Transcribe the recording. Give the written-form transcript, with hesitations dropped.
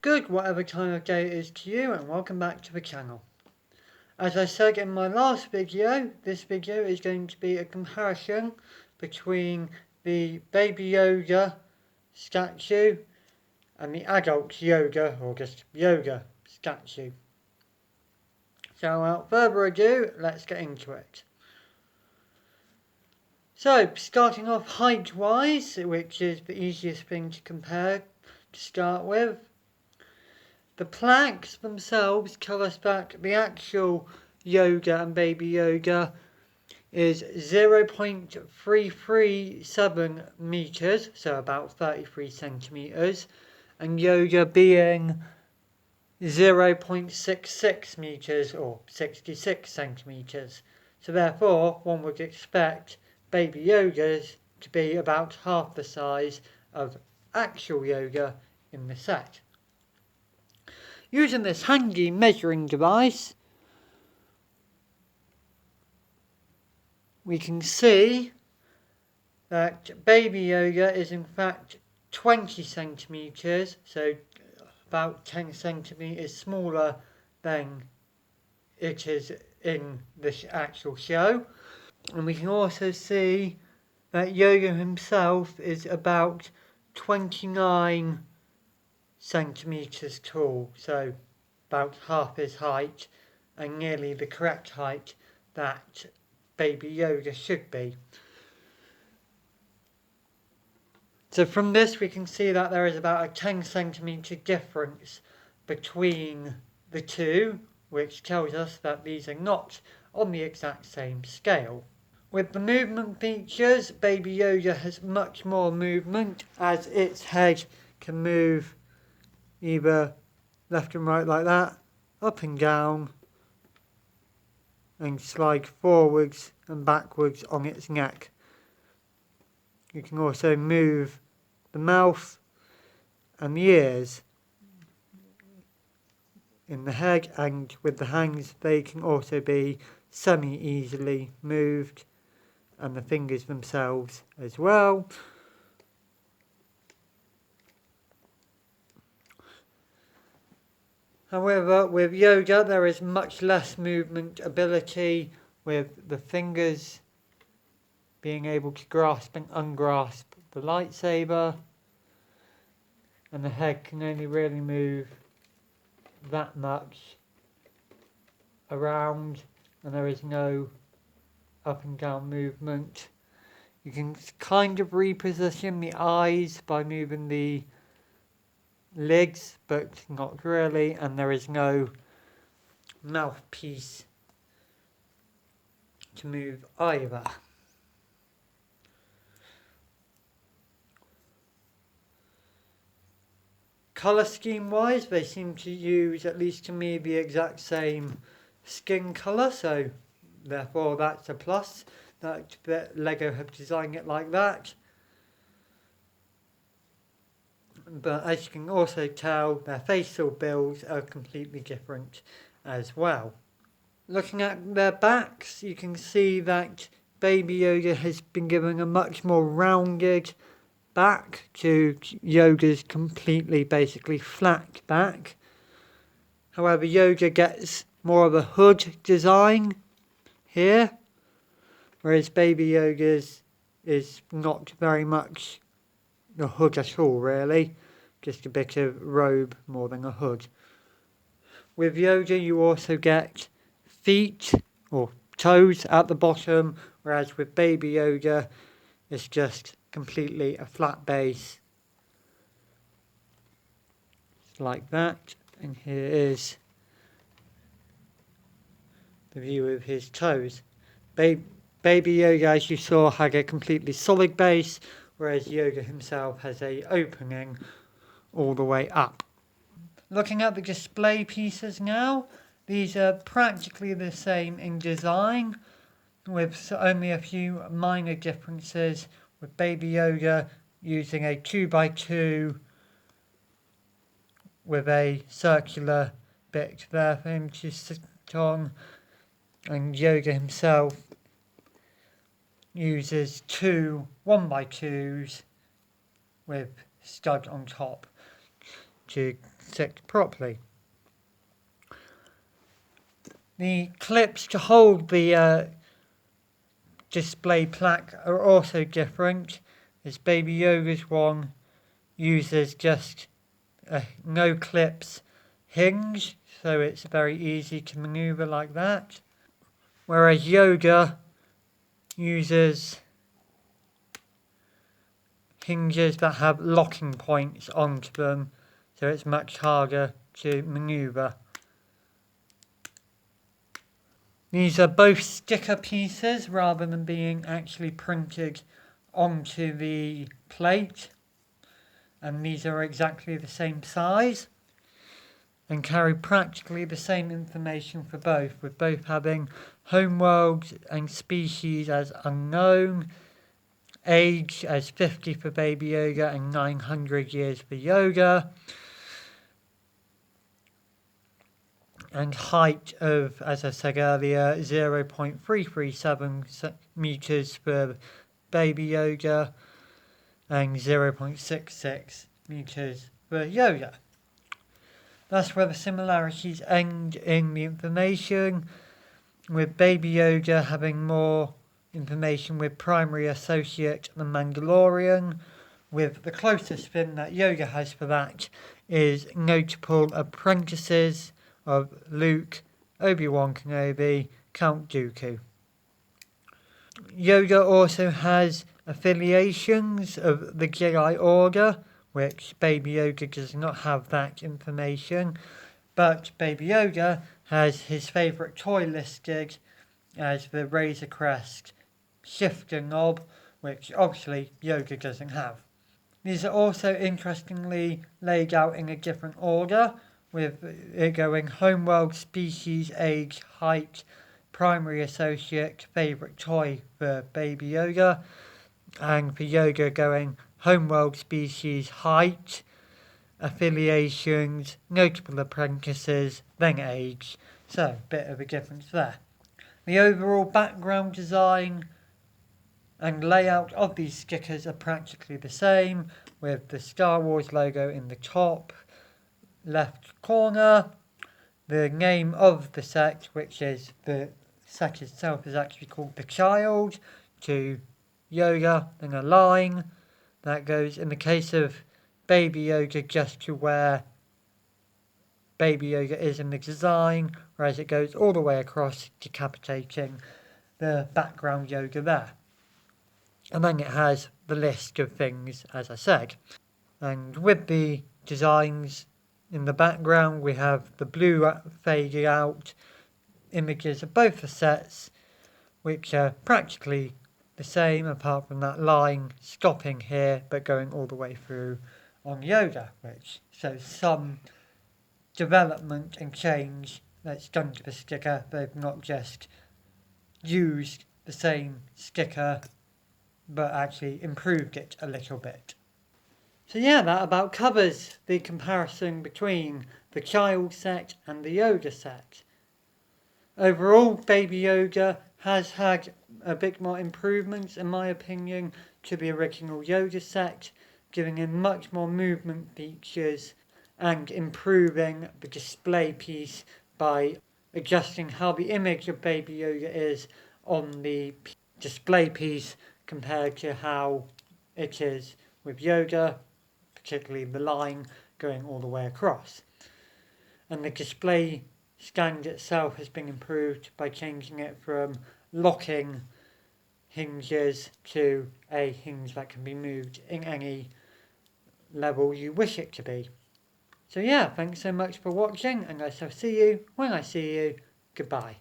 Good whatever time of day it is to you, and welcome back to the channel. As I said in my last video, this video is going to be a comparison between the Baby Yoda statue and the adult Yoda, or just Yoda statue. So without further ado, let's get into it. So, starting off height-wise, which is the easiest thing to compare to start with, the plaques themselves tell us that the actual Yoda and Baby Yoda is 0.337 meters, so about 33 centimeters, and Yoda being 0.66 meters or 66 centimeters. So therefore, one would expect Baby Yodas to be about half the size of actual Yoda in the set. Using this handy measuring device, we can see that Baby Yoda is in fact 20 centimeters, so about 10 centimeters smaller than it is in this actual show. And we can also see that Yoda himself is about 29 centimeters tall, so about half his height and nearly the correct height that Baby Yoda should be. So from this we can see that there is about a 10 centimeter difference between the two, which tells us that these are not on the exact same scale. With the movement features, Baby Yoda has much more movement, as its head can move either left and right like that, up and down, and slide forwards and backwards on its neck. You can also move the mouth and the ears in the head, and with the hands they can also be semi-easily moved, and the fingers themselves as well. However, with Yoda there is much less movement ability, with the fingers being able to grasp and uncgrasp the lightsaber, and the head can only really move that much around, and there is no up and down movement. You can kind of reposition the eyes by moving the lids, but not really, and there is no mouthpiece to move either. Colour scheme wise, they seem to use, at least to me, the exact same skin colour, so therefore that's a plus that Lego have designed it like that. But as you can also tell, their facial builds are completely different as well. Looking at their backs, you can see that Baby Yoda has been given a much more rounded back to Yoda's completely basically flat back. However, Yoda gets more of a hood design here, whereas Baby Yoda's is not very much a hood at all really, just a bit of robe more than a hood. With Yoda you also get feet or toes at the bottom, whereas with Baby Yoda it's just completely a flat base like that. And here is the view of his toes. Baby Yoda, as you saw, had a completely solid base, whereas Yoda himself has an opening all the way up. Looking at the display pieces now, these are practically the same in design, with only a few minor differences, with Baby Yoda using a 2x2 with a circular bit there for him to sit on, and Yoda himself uses two 1x2s with stud on top to sit properly. The clips to hold the display plaque are also different, as Baby Yoda's one uses just a no clips hinge, so it's very easy to maneuver like that, whereas Yoda uses hinges that have locking points onto them, so it's much harder to maneuver. These are both sticker pieces rather than being actually printed onto the plate, and these are exactly the same size and carry practically the same information for both, with both having homeworld and species as unknown, age as 50 for Baby Yoda and 900 years for Yoda, and height of, as I said earlier, 0.337 meters for Baby Yoda and 0.66 meters for Yoda. That's where the similarities end in the information, with Baby Yoda having more information with primary associate the Mandalorian, with the closest thing that Yoda has for that is notable apprentices of Luke, Obi-Wan Kenobi, Count Dooku. Yoda also has affiliations of the Jedi Order, which Baby Yoda does not have that information, but Baby Yoda has his favourite toy listed as the Razor Crest shifter knob, which obviously Yoda doesn't have. These are also interestingly laid out in a different order, with it going homeworld, species, age, height, primary associate, favourite toy for Baby Yoda, and for Yoda going homeworld, species, height, affiliations, notable apprentices, then age. So, bit of a difference there. The overall background design and layout of these stickers are practically the same, with the Star Wars logo in the top left corner, the name of the set, which is the set itself is actually called The Child, to Yoda, then a line that goes, in the case of Baby Yoda, just to where Baby Yoda is in the design, whereas it goes all the way across, decapitating the background Yoda there. And then it has the list of things, as I said. And with the designs in the background, we have the blue faded out images of both the sets, which are practically the same, apart from that line stopping here, but going all the way through on Yoda, which shows some development and change that's done to the sticker. They've not just used the same sticker, but actually improved it a little bit. So yeah, that about covers the comparison between the Child set and the Yoda set. Overall, Baby Yoda has had a bit more improvements, in my opinion, to the original Yoda set, giving him much more movement features and improving the display piece by adjusting how the image of Baby Yoda is on the display piece compared to how it is with Yoda, particularly the line going all the way across. And the display stand itself has been improved by changing it from locking hinges to a hinge that can be moved in any level you wish it to be. So yeah, thanks so much for watching, and I shall see you when I see you. Goodbye.